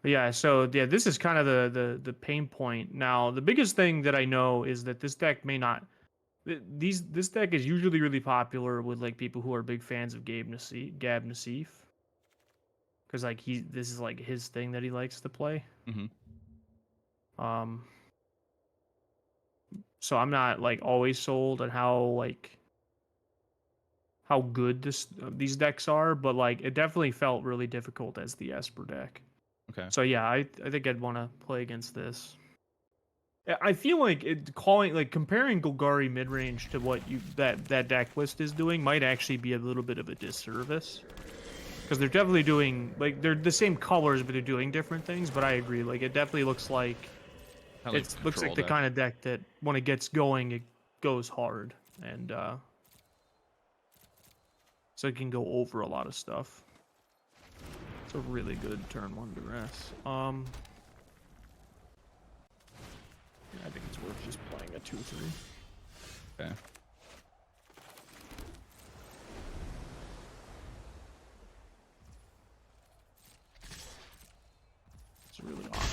But yeah, so yeah, this is kind of the pain point. Now, the biggest thing that I know is that this deck may not this deck is usually really popular with like people who are big fans of Gab Nassif, because like this is like his thing that he likes to play. Mm-hmm. Um, so I'm not like always sold on how good these decks are, but like it definitely felt really difficult as the Esper deck. Okay. So yeah, I think I'd want to play against this. I feel like comparing Golgari mid range to what that deck list is doing might actually be a little bit of a disservice, because they're definitely doing like they're the same colors, but they're doing different things. But I agree, like it definitely looks like Kind of like a looks like control the deck. kind of deck that when it gets going, it goes hard, and so it can go over a lot of stuff. It's a really good turn one duress. Yeah, I think it's worth just playing a 2/3. Okay. It's really awkward.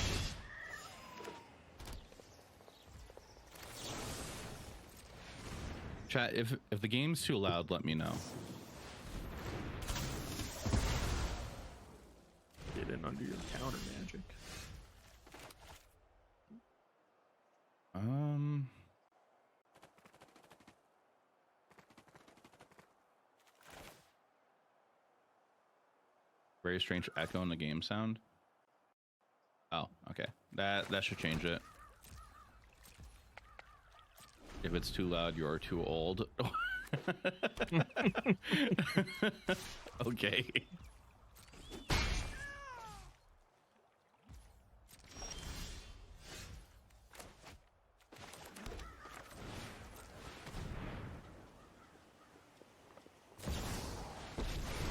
Chat, if the game's too loud, let me know. Get in under your counter magic. Very strange echo in the game sound. Oh, okay. That should change it. If it's too loud, you are too old. Okay.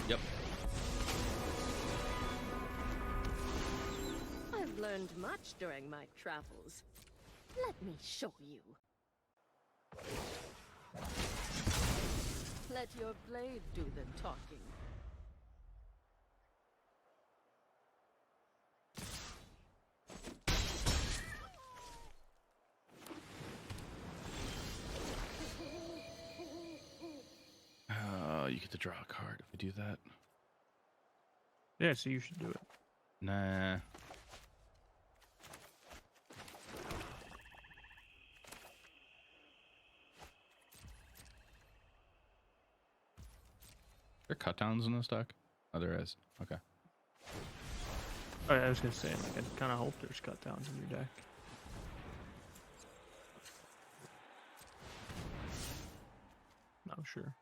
Yep. I've learned much during my travels. Let me show you. Let your blade do the talking. You get to draw a card if we do that. Yeah, so you should do it. Nah. There cut downs in this deck? Oh, there is. Okay. Oh, I was gonna say, like, I kind of hope there's cut downs in your deck. Not sure.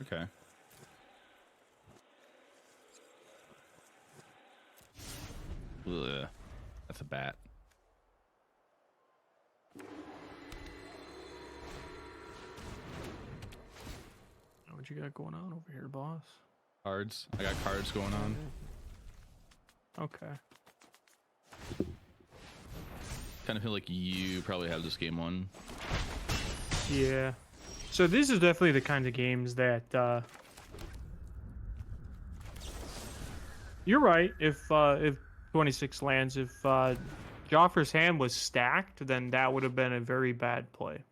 Okay. Ugh. That's a bat. What you got going on over here, boss? Cards. I got cards going on. Okay. Kind of feel like you probably have this game won. Yeah. So this is definitely the kind of games that you're right. If 26 lands, if Joffre's hand was stacked, then that would have been a very bad play.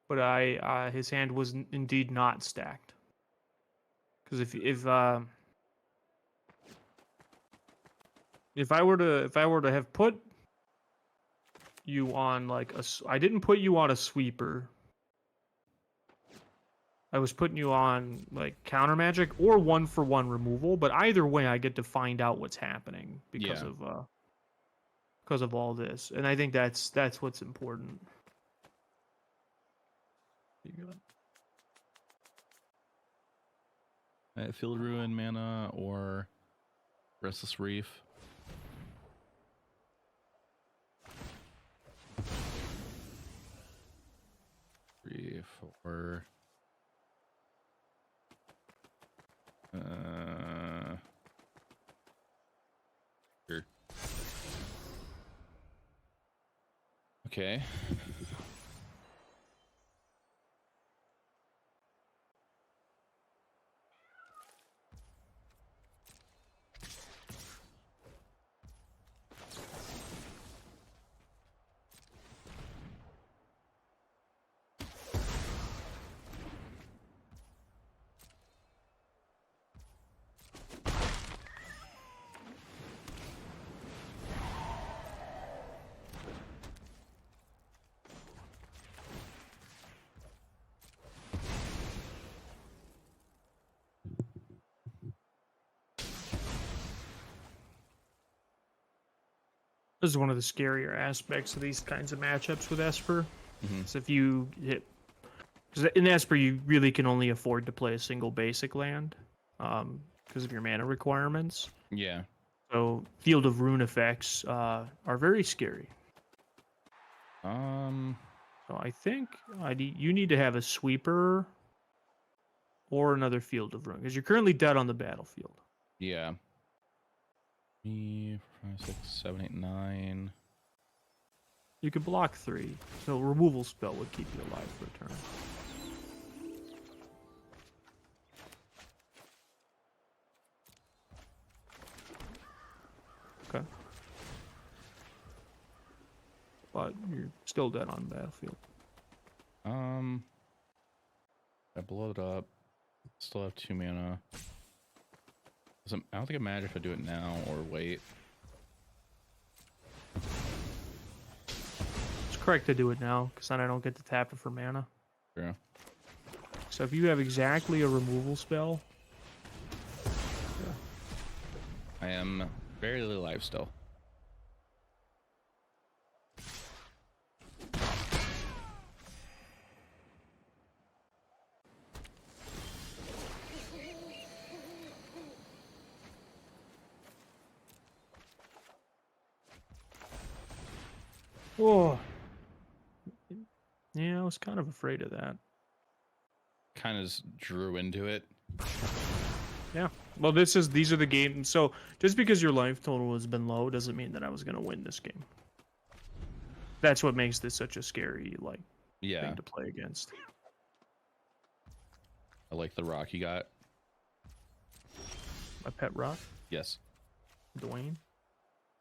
But his hand was indeed not stacked. Because if I were to have put you on like I didn't put you on a sweeper. I was putting you on like counter magic or 1-for-1 removal, but either way I get to find out what's happening because of all this. And I think that's what's important. Field Ruin mana or Restless Reef. Reef or here. Okay. This is one of the scarier aspects of these kinds of matchups with Esper. Mm-hmm. So if you hit, because in Esper you really can only afford to play a single basic land, because of your mana requirements. Yeah. So Field of Rune effects are very scary. So I think you need to have a sweeper or another Field of Rune because you're currently dead on the battlefield. Yeah. 3, 4, 5, 6, 7, 8, 9. You can block 3, so removal spell would keep you alive for a turn. Okay. But you're still dead on the battlefield. I blow it up. Still have 2 mana. I don't think it matters if I do it now or wait. It's correct to do it now, because then I don't get to tap it for mana. True. So if you have exactly a removal spell, I am barely alive still. oh, yeah, I was kind of afraid of that. Kind of drew into it. Yeah. Well, these are the games. So just because your life total has been low doesn't mean that I was going to win this game. That's what makes this such a scary Yeah. thing to play against. I like the rock you got. My pet rock, Yes. Dwayne.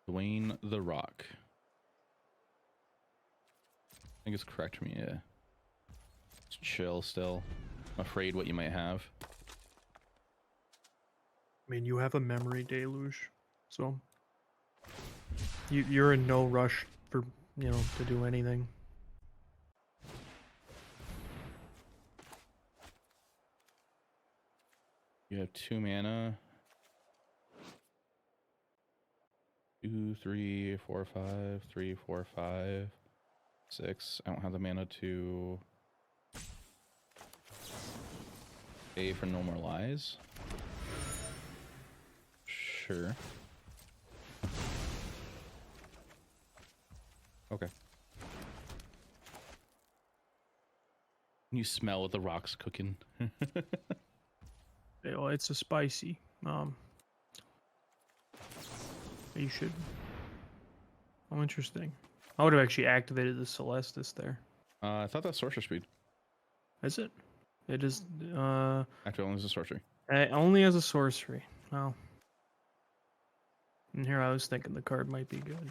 Dwayne the Rock. I think it's correct for me to just chill still. I'm afraid what you might have. I mean, you have a memory deluge, so you're in no rush for to do anything. You have 2 mana. 2, 3, 4, 5, 3, 4, 5, 6. I don't have the mana to pay for No More Lies. Sure. Okay. You smell what the rock's cooking. Oh, it's a spicy. You should. Oh, interesting. I would have actually activated the Celestis there. I thought that's sorcerer speed. Is it? It is. Actually, only as a sorcery. Only as a sorcery. Oh. And here I was thinking the card might be good.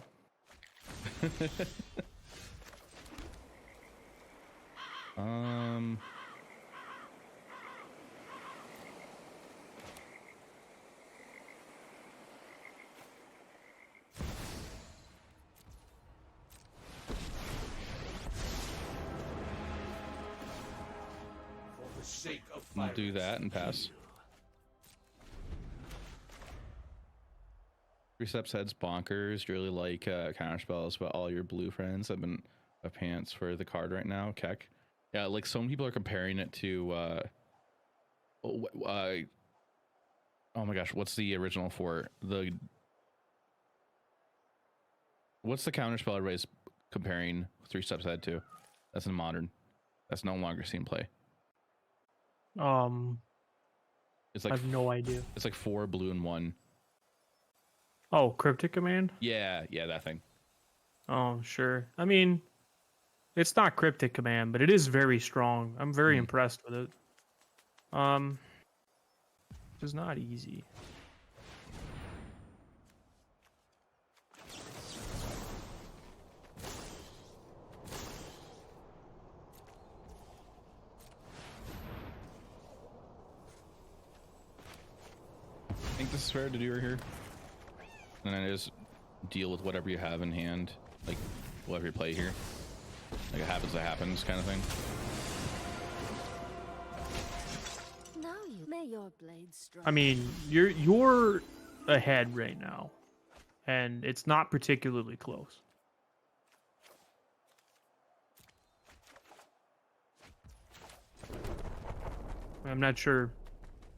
I'll do that and pass. Precepts heads bonkers. Really like counter spells, but all your blue friends have been a pants for the card right now. Keck. Yeah, like some people are comparing it to oh my gosh, what's the original for the what's the counter spell everybody's comparing 3 steps ahead to? That's in modern. That's no longer seen play. It's like I have no idea. It's like 4 blue and 1. Oh, Cryptic Command? Yeah, that thing. Oh, sure. I mean, it's not Cryptic Command, but it is very strong. I'm very impressed with it. It's not easy. I think this is fair to do right here. And then just deal with whatever you have in hand, like whatever you play here. Like it happens, that happens kind of thing. Now you may your blade strike. I mean, you're ahead right now, and it's not particularly close. I'm not sure.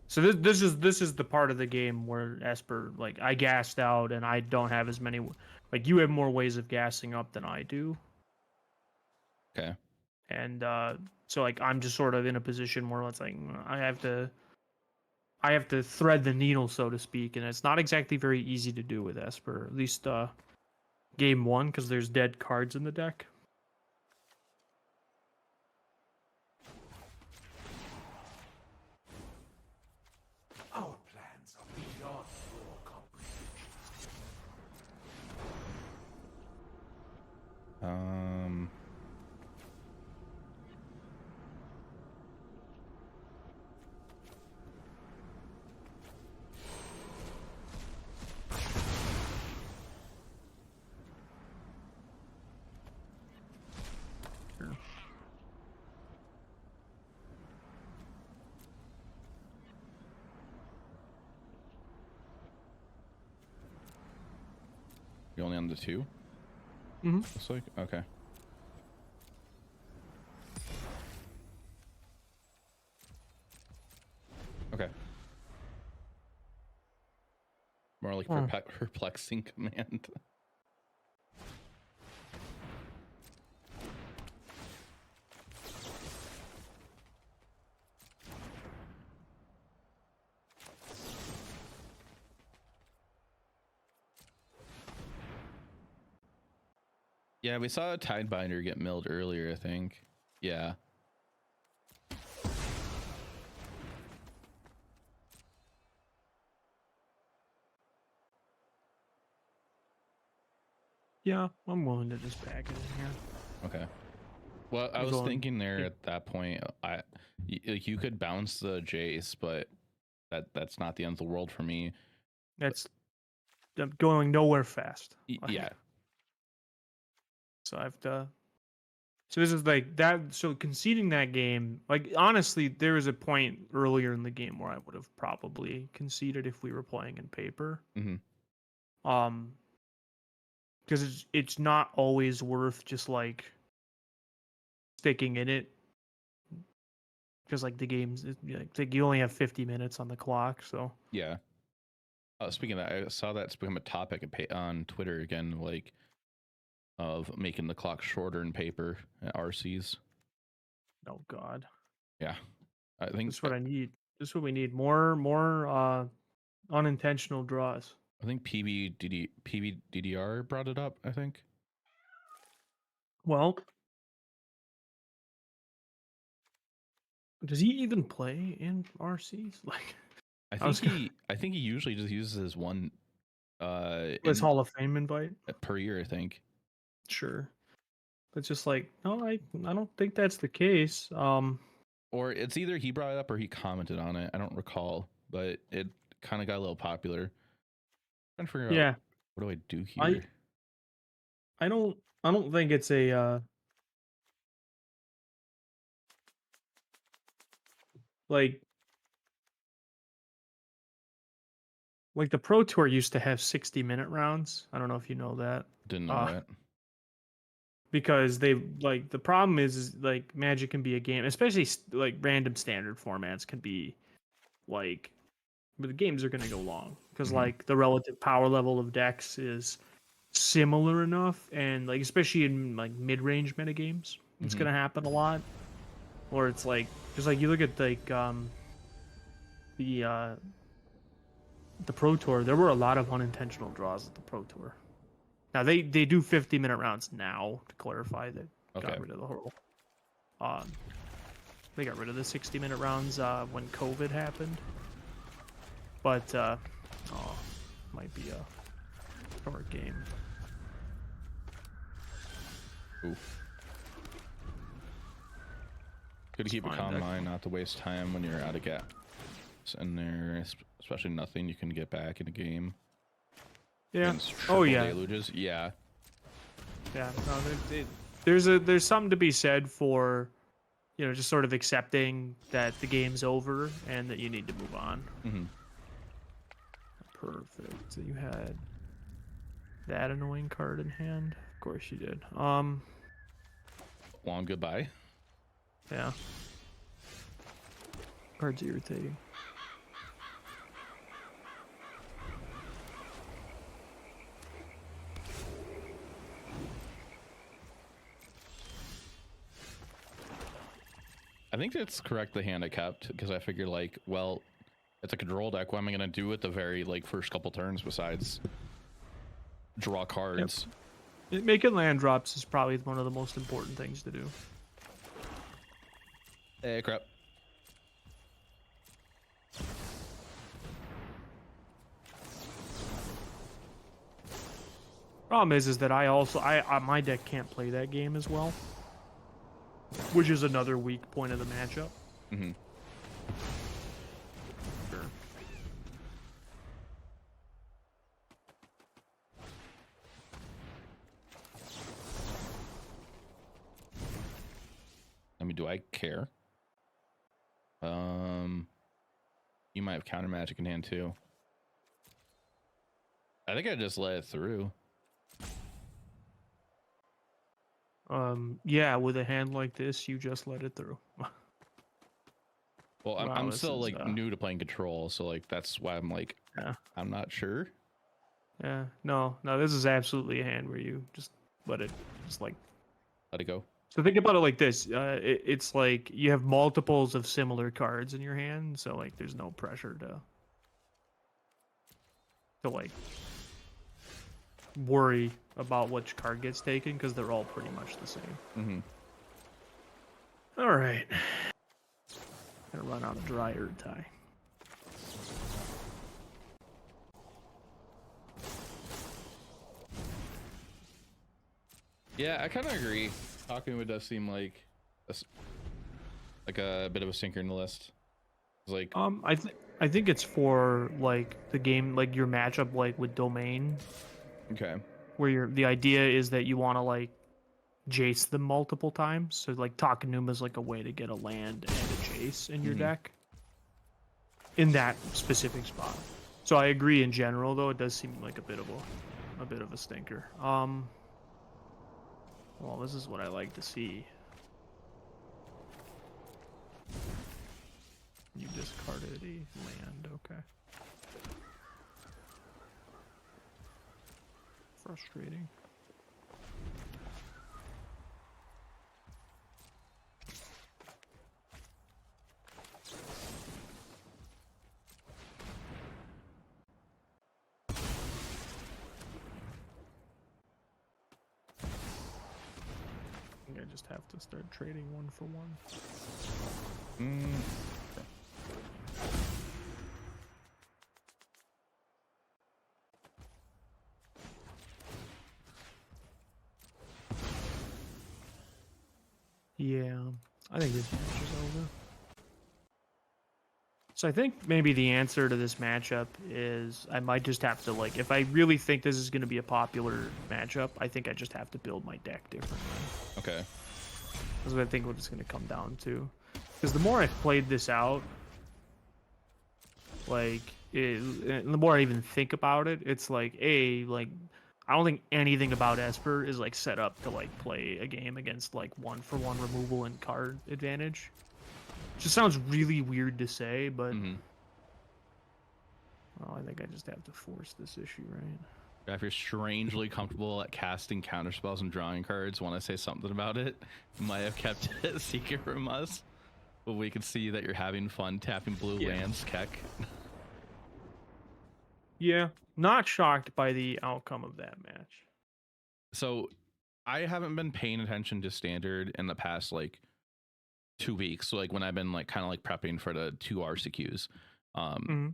So this is the part of the game where Esper, like, I gassed out and I don't have as many. Like, you have more ways of gassing up than I do. Okay. And so like I'm just sort of in a position where it's like I have to thread the needle, so to speak, and it's not exactly very easy to do with Esper. At least game one, because there's dead cards in the deck. Our plans are beyond your comprehension. Sure. You're only on the 2? Mm-hmm. Looks like. Okay. Okay. More like perplexing command. Yeah, we saw a Tidebinder get milled earlier, I think. Yeah. Yeah, I'm willing to just pack it in here. Okay. Well, I was thinking there at that point, like you could bounce the Jace, but that's not the end of the world for me. That's I'm going nowhere fast. Yeah. So I have to. So this is like that. So conceding that game, like honestly, there was a point earlier in the game where I would have probably conceded if we were playing in paper. Mm-hmm. Because it's not always worth just like sticking in it. Because like the games, like you only have 50 minutes on the clock, so Yeah. Speaking of that, I saw that's become a topic on Twitter again, like of making the clock shorter in paper at RCs. oh god, Yeah, I think that's what I need. This is what we need. More unintentional draws. I think PBDDR brought it up. I think. Well, does he even play in RCs? Like, I think he usually just uses his one his Hall of Fame invite per year. I think. sure. But just like, no, I don't think that's the case. Or it's either he brought it up or he commented on it. I don't recall, but it kind of got a little popular. I'm trying to figure yeah, out what do I do here. I don't think it's a like the Pro Tour used to have 60-minute rounds. I don't know if you know that. Didn't know that. Because they like the problem is like Magic can be a game, especially like random standard formats can be like, but the games are going to go long because like the relative power level of decks is similar enough, and like especially in like mid-range metagames, it's going to happen a lot. Or it's like just like you look at like the Pro Tour, there were a lot of unintentional draws at the Pro Tour. Now they do 50-minute rounds now, to clarify. That got rid of the whole. They got rid of the 60-minute rounds when COVID happened. But might be a short game. Oof. Good to keep a calm mind, not to waste time when you're out of gas. And there, especially nothing you can get back in a game. Yeah. Oh yeah. Deluges. Yeah. Yeah. No, there's something to be said for, you know, just sort of accepting that the game's over and that you need to move on. Mm-hmm. Perfect. So you had that annoying card in hand. Of course you did. Long goodbye. Yeah. Card's irritating. I think that's correct, the hand I kept, because I figured, like, well, it's a control deck. What am I going to do at the very, like, first couple turns besides draw cards? Making land drops is probably one of the most important things to do. Hey, crap. Problem is that I my deck can't play that game as well, which is another weak point of the matchup. Mm-hmm. Sure. I mean, do I care? You might have counter magic in hand too. I think I just let it through. Yeah, with a hand like this, you just let it through. Well, Wow, I'm this still is, like new to playing control, so like that's why I'm like, Yeah. I'm not sure. Yeah, no, this is absolutely a hand where you just let it, just like. Let it go. So think about it like this: it's like you have multiples of similar cards in your hand, so like there's no pressure to like worry about which card gets taken because they're all pretty much the same. Mm-hmm. All right, gonna run out of dry earth tie. Yeah, I kind of agree. Talking does seem like a bit of a sinker in the list. It's like, I think it's for like the game, like your matchup, like with domain, okay. where the idea is that you want to like Jace them multiple times. So like Takenuma is like a way to get a land and a Jace in your deck in that specific spot. So I agree in general, though it does seem like a bit of a stinker. Well, this is what I like to see. You discarded a land, okay. Frustrating. I think I just have to start trading one for one. Yeah, I think this match is over. So I think maybe the answer to this matchup is I might just have to, like, if I really think this is going to be a popular matchup, I think I just have to build my deck differently. Okay. That's what I think what it's going to come down to. Because the more I've played this out, like, the more I even think about it, it's like, like, I don't think anything about Esper is, like, set up to, like, play a game against, like, one-for-one removal and card advantage. Just sounds really weird to say, but well, I think I just have to force this issue, right? If you're strangely comfortable at casting counterspells and drawing cards, want to say something about it? You might have kept it a secret from us, but we can see that you're having fun tapping blue lands, Keck. Yeah, not shocked by the outcome of that match. So, I haven't been paying attention to standard in the past like 2 weeks. So like when I've been like kind of like prepping for the 2 RCQs.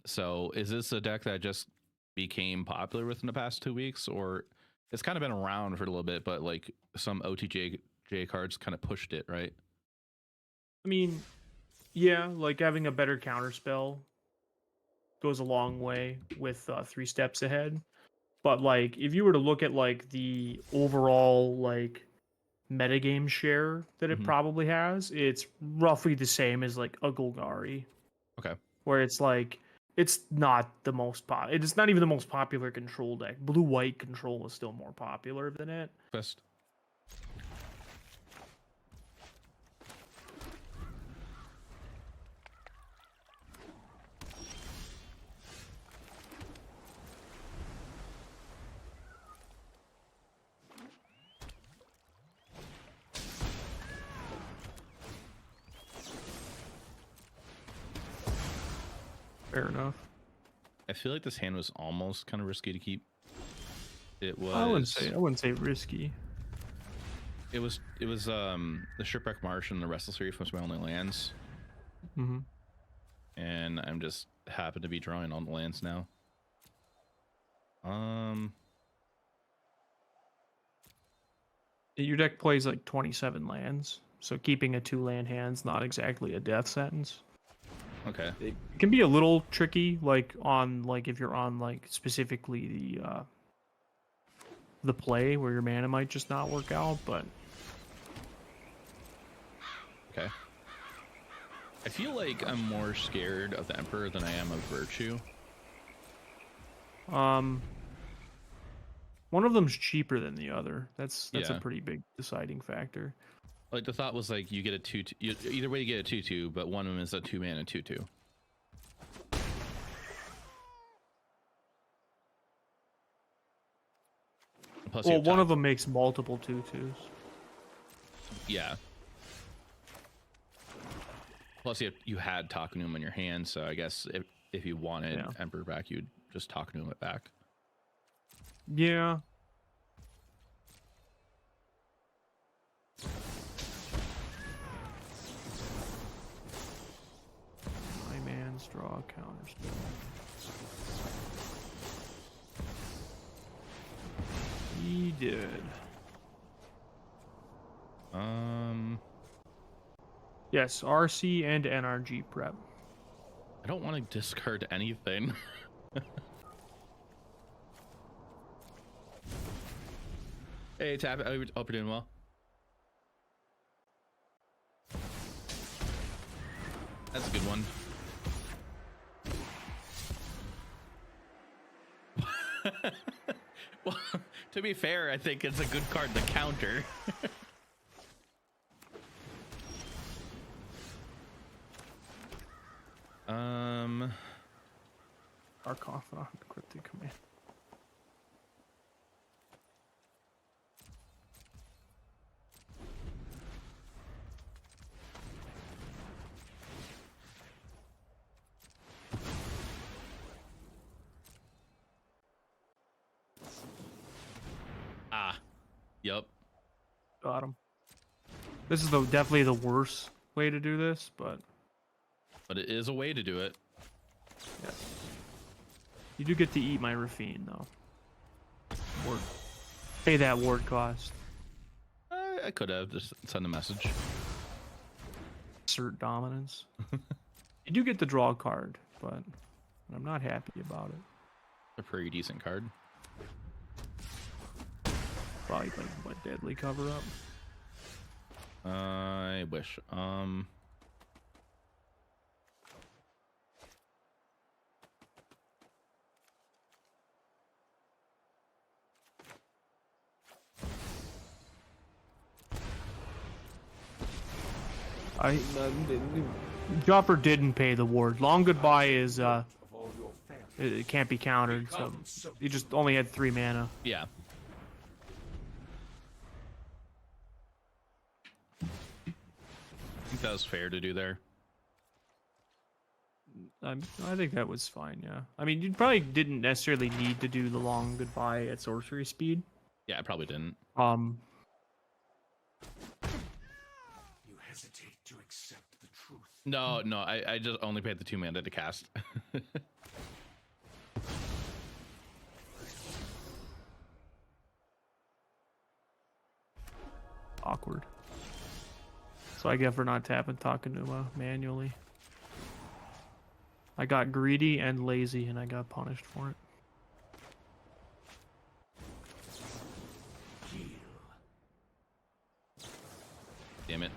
So is this a deck that just became popular within the past 2 weeks, or it's kind of been around for a little bit, but like some OTJ cards kind of pushed it, right? I mean, yeah, like having a better counterspell goes a long way with 3 steps ahead. But like if you were to look at like the overall like metagame share that it probably has, it's roughly the same as like a Golgari. Okay. Where it's like It's not the most it's not even the most popular control deck. Blue-white control is still more popular than it. Best. Fair enough. I feel like this hand was almost kind of risky to keep. It was. I wouldn't say risky. It was the Shipwreck Marsh and the Restless Reef was my only lands. Mm-hmm. And I'm just happen to be drawing all the lands now. Your deck plays like 27 lands, so keeping a 2-land hand's not exactly a death sentence. Okay. It can be a little tricky, like if you're on like specifically the play where your mana might just not work out, but Okay. I feel like I'm more scared of the Emperor than I am of Virtue. one of them's cheaper than the other. That's Yeah. a pretty big deciding factor. Like the thought was like you get a 2/2. Either way you get a 2/2, but one of them is a 2-mana 2/2. Plus, Well, one of them makes multiple 2/2s. Yeah. Plus, you had Takunuma in your hand, so I guess if you wanted Emperor back, you'd just Takunuma it back. Yeah. My man's draw counters. He did. Yes, RC and NRG prep. I don't want to discard anything. Hey, Tap. I hope you're doing well. That's a good one. Well, to be fair, I think it's a good card to counter. Arcopha, cryptic command. Yep. Got him. This is definitely the worst way to do this, but it is a way to do it. yes. You do get to eat my Rafine though. Ward. Pay that ward cost. I could have just sent a message. Assert dominance. You do get to draw a card, but I'm not happy about it. A pretty decent card. Probably like what, deadly cover up. I wish. Jopper didn't pay the ward. Long goodbye is it can't be countered, so you just only had 3 mana. Yeah. I think that was fair to do there. I think that was fine, yeah. I mean, you probably didn't necessarily need to do the long goodbye at sorcery speed. Yeah, I probably didn't. You hesitate to accept the truth. No, I just only paid the 2 mana to cast. Awkward. So I get for not tapping Takenuma manually. I got greedy and lazy, and I got punished for it. Damn it.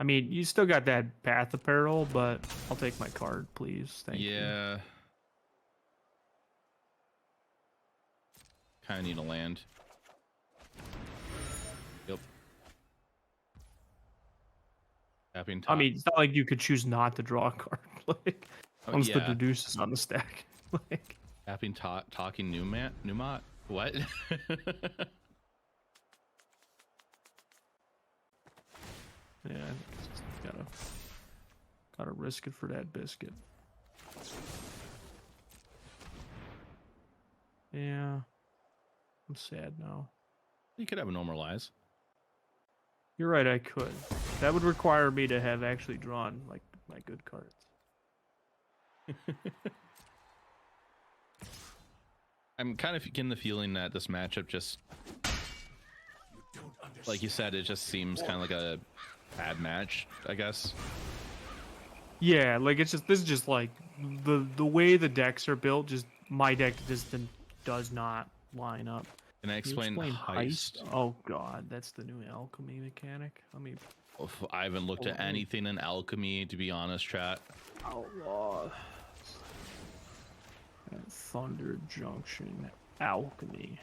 I mean, you still got that path of peril, but I'll take my card, please. Thank you. Yeah. Kind of need a land. Yep. Tapping top. I mean, it's not like you could choose not to draw a card. Like, once the yeah. deduce is on the stack. Like, Tapping talking Newmont. What? yeah, just gotta risk it for that biscuit. Yeah, I'm sad now. You could have a normalize. You're right, I could. That would require me to have actually drawn like my good cards. I'm kind of getting the feeling that this matchup just, like you said, it just seems kind of like a bad match, I guess. Yeah, like this is just like the way the decks are built. Just my deck just does not line up. Can I explain heist? Oh god, that's the new alchemy mechanic. I mean, I haven't looked at anything in alchemy, to be honest, chat. outlaw. Thunder Junction alchemy.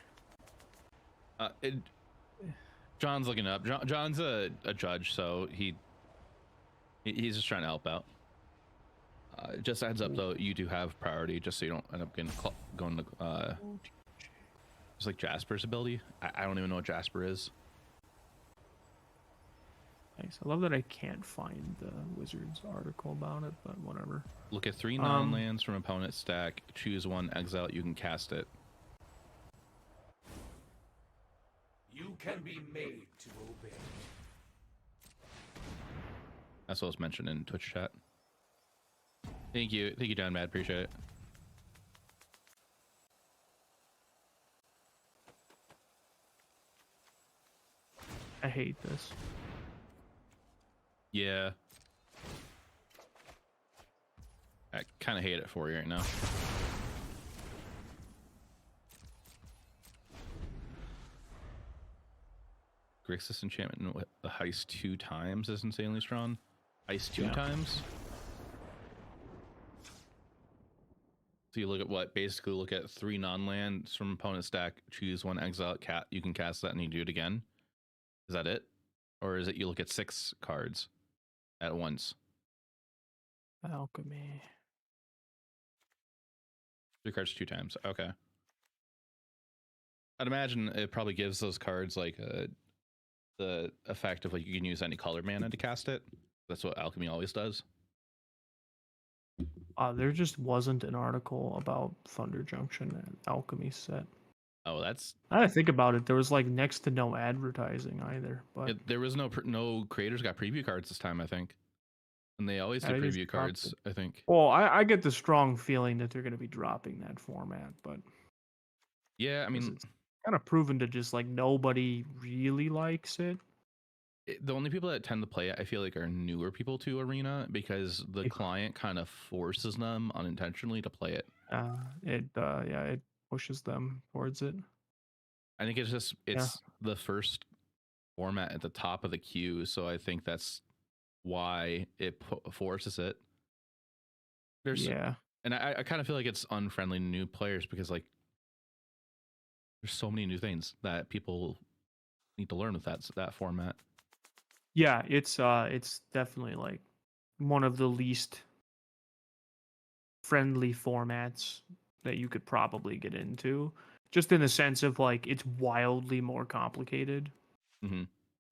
John's looking up. John's a judge, so he's just trying to help out. Just a heads up though, you do have priority, just so you don't end up going to it's like Jasper's ability. I don't even know what Jasper is. Nice. I love that I can't find the Wizards article about it, but whatever. Look at 3 non-lands from opponent's stack. Choose one, exile it. You can cast it. You can be made to obey. That's what was mentioned in Twitch chat. Thank you, John Mad. Appreciate it. I hate this. Yeah. I kind of hate it for you right now. Grixis enchantment with the heist 2 times is insanely strong. Heist 2 times? So you look at what? Basically look at 3 non-lands from opponent stack, choose one, exile it, you can cast that and you do it again. Is that it? Or is it you look at 6 cards at once? Alchemy. 3 cards 2 times. Okay. I'd imagine it probably gives those cards like the effect of like you can use any color mana to cast it. That's what alchemy always does. There just wasn't an article about Thunder Junction and alchemy set. Oh, that's. Now that I think about it, there was like next to no advertising either. But There was no creators got preview cards this time, I think, and they always do they just preview dropped cards. it. I think. Well, I get the strong feeling that they're going to be dropping that format, but Yeah, I mean, it's kind of proven to just like nobody really likes it. the only people that tend to play it, I feel like, are newer people to Arena because the client kind of forces them unintentionally to play it. It pushes them towards it. I think it's the first format at the top of the queue, so I think that's why it forces it. And I kind of feel like it's unfriendly to new players because like there's so many new things that people need to learn with that format. Yeah, it's definitely like one of the least friendly formats that you could probably get into, just in the sense of like it's wildly more complicated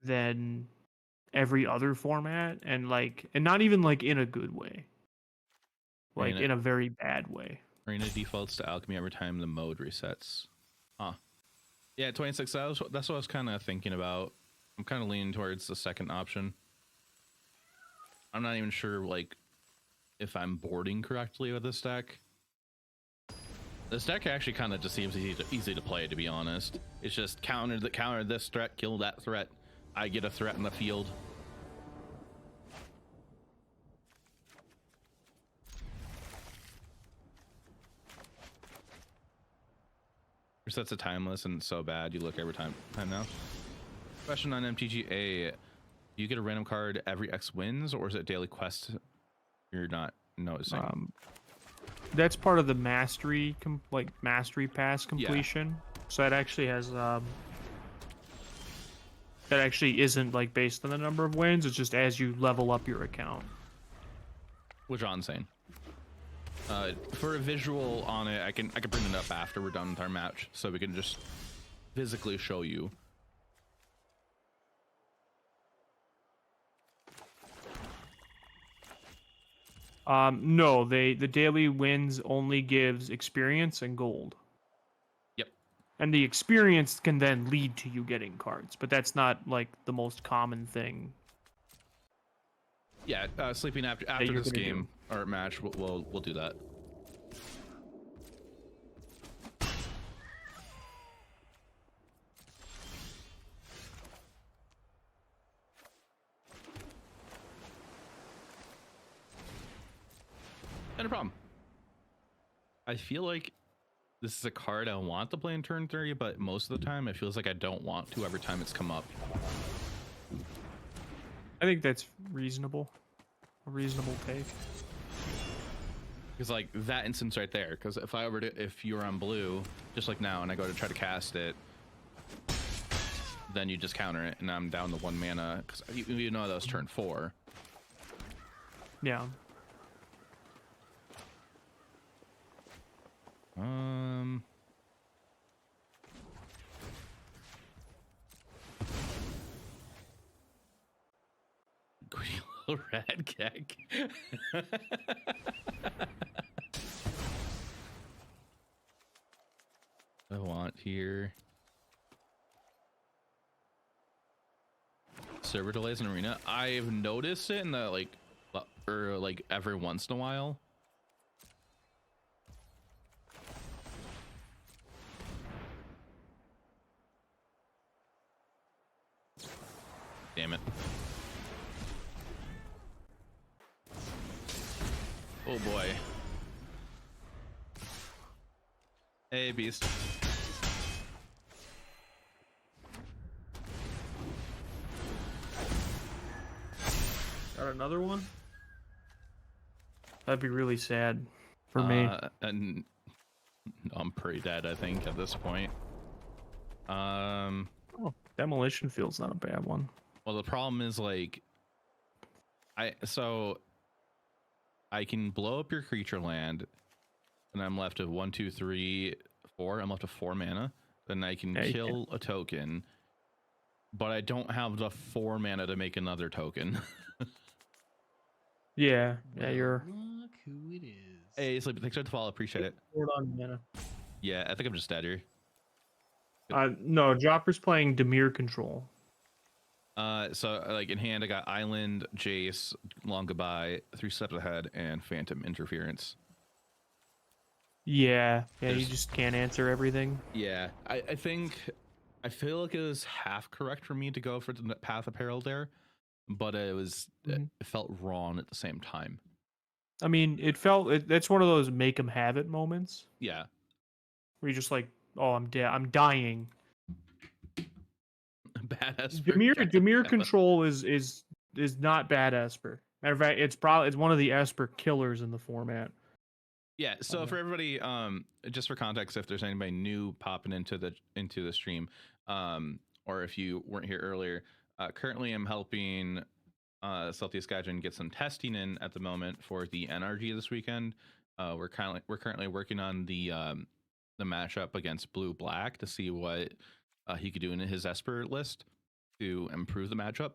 than every other format, and not even like in a good way, like in a very bad way. Arena defaults to alchemy every time the mode resets. Yeah, 26. That's what I was kind of thinking about. I'm kind of leaning towards the second option. I'm not even sure like if I'm boarding correctly with this deck. This deck actually kind of just seems easy to play, to be honest. It's just counter this threat, kill that threat. I get a threat in the field. Resets a timeless and so bad you look every time now. Question on MTGA. you get a random card every X wins, or is it daily quest? You're not noticing. That's part of the mastery, mastery pass completion. So that actually has that actually isn't like based on the number of wins. It's just as you level up your account. Which I'm saying. For a visual on it, I can bring it up after we're done with our match, so we can just physically show you. No, the daily wins only gives experience and gold. Yep. And the experience can then lead to you getting cards, but that's not like the most common thing. Yeah, sleeping after this game or match, we'll do that. Not a problem. I feel like this is a card I want to play in turn 3, but most of the time it feels like I don't want to every time it's come up. I think that's reasonable. A reasonable take. Because like that instance right there, because if you're on blue, just like now, and I go to try to cast it, then you just counter it, and I'm down to 1 mana, because you know that was turn 4. Yeah. Greedy little rat keg. I want here. Server delays in arena. I've noticed it in the like every once in a while. Damn it. Oh boy. Hey, beast. Got another one? That'd be really sad for me. And I'm pretty dead, I think, at this point. Oh, Demolition Field's not a bad one. Well, the problem is like, I can blow up your creature land, and I'm left with 1, 2, 3, 4. I'm left with 4 mana. Then I can kill a token, but I don't have the 4 mana to make another token. Yeah, you're. Look who it is. Hey, Sleep, thanks for the follow. Appreciate it. On mana. Yeah, I think I'm just dead here. No, Jopper's playing Dimir control. So like in hand, I got Island, Jace, Long Goodbye, 3 Steps Ahead, and Phantom Interference. Yeah, you just can't answer everything. Yeah, I feel like it was half correct for me to go for the Path of Peril there, but it felt wrong at the same time. I mean, that's one of those make 'em have it moments. Yeah. Where you're just like, oh, I'm dead. I'm dying. Bad Esper. Dimir control is not bad Esper. Matter of fact, it's one of the Esper killers in the format. Yeah, so for everybody, just for context, if there's anybody new popping into the stream, or if you weren't here earlier, currently I'm helping Salty Skadron get some testing in at the moment for the NRG this weekend. We're currently working on the matchup against Blue Black to see what he could do in his Esper list to improve the matchup.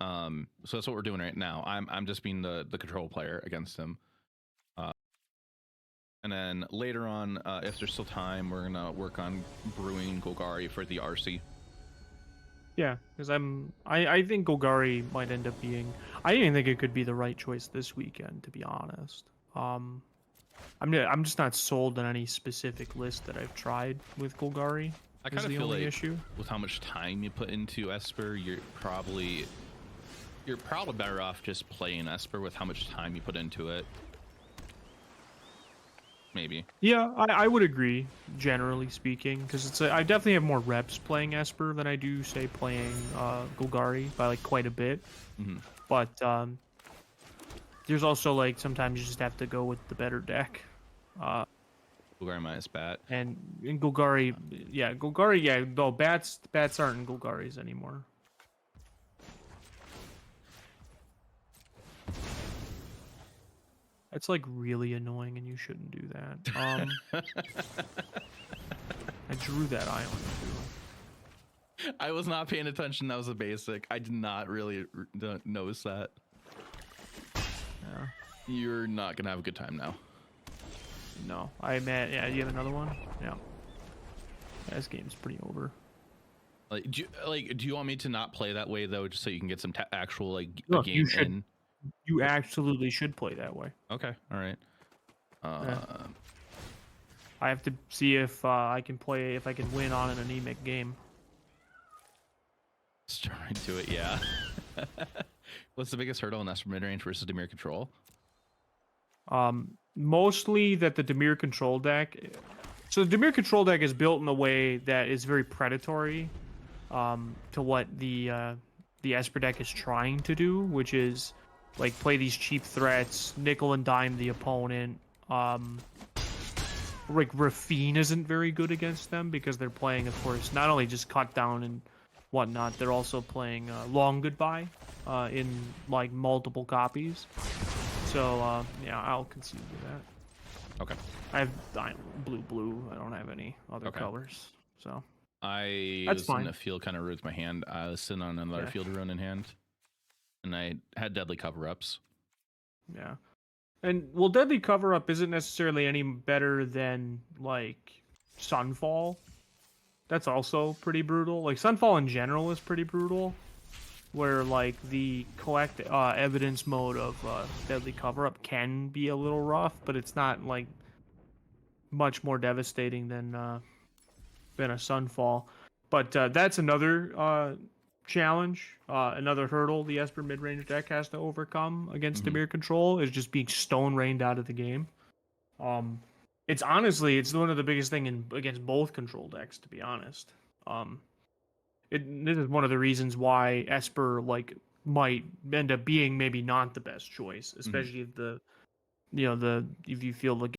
So that's what we're doing right now. I'm just being the control player against him. And then later on, if there's still time, we're gonna work on brewing Golgari for the RC. Yeah, because I think Golgari might end up being. I didn't think it could be the right choice this weekend, to be honest. I'm just not sold on any specific list that I've tried with Golgari. I kind of feel like with how much time you put into Esper, you're probably better off just playing Esper with how much time you put into it. maybe. Yeah, I would agree, generally speaking, because I definitely have more reps playing Esper than I do, say, playing Golgari by like quite a bit. Hmm. But there's also like sometimes you just have to go with the better deck. Golgari minus bat. And in Golgari, yeah, no, bats aren't in Golgaris anymore. It's like really annoying, and you shouldn't do that. I drew that island too. I was not paying attention. That was a basic. I did not really notice that. Yeah. You're not gonna have a good time now. No, I meant, yeah. Do you have another one? Yeah. This game's pretty over. Like, do you want me to not play that way though, just so you can get some actual like Look, a you game should. in? You absolutely should play that way. Okay, all right. I have to see if I can win on an anemic game. Starting to it, yeah. What's the biggest hurdle in Esper mid-range versus Dimir control? Mostly that the Dimir control deck. So the Dimir control deck is built in a way that is very predatory to what the Esper deck is trying to do, which is like play these cheap threats, nickel and dime the opponent. Like Rafine isn't very good against them because they're playing, of course, not only just cut down and whatnot, they're also playing long goodbye in like multiple copies. So yeah, I'll concede to that. Okay. I have blue. I don't have any other colors, so I that's was fine. in a field kind of with my hand. I was sitting on another field run in hand, and I had deadly cover-ups. Yeah, and well, deadly cover-up isn't necessarily any better than like Sunfall. That's also pretty brutal. Like Sunfall in general is pretty brutal, where like the collect evidence mode of deadly cover-up can be a little rough, but it's not like much more devastating than a Sunfall. But that's another challenge, another hurdle the Esper mid-range deck has to overcome against Dimir control is just being stone rained out of the game. It's one of the biggest thing against both control decks, to be honest. This is one of the reasons why Esper like might end up being maybe not the best choice, especially if you feel like.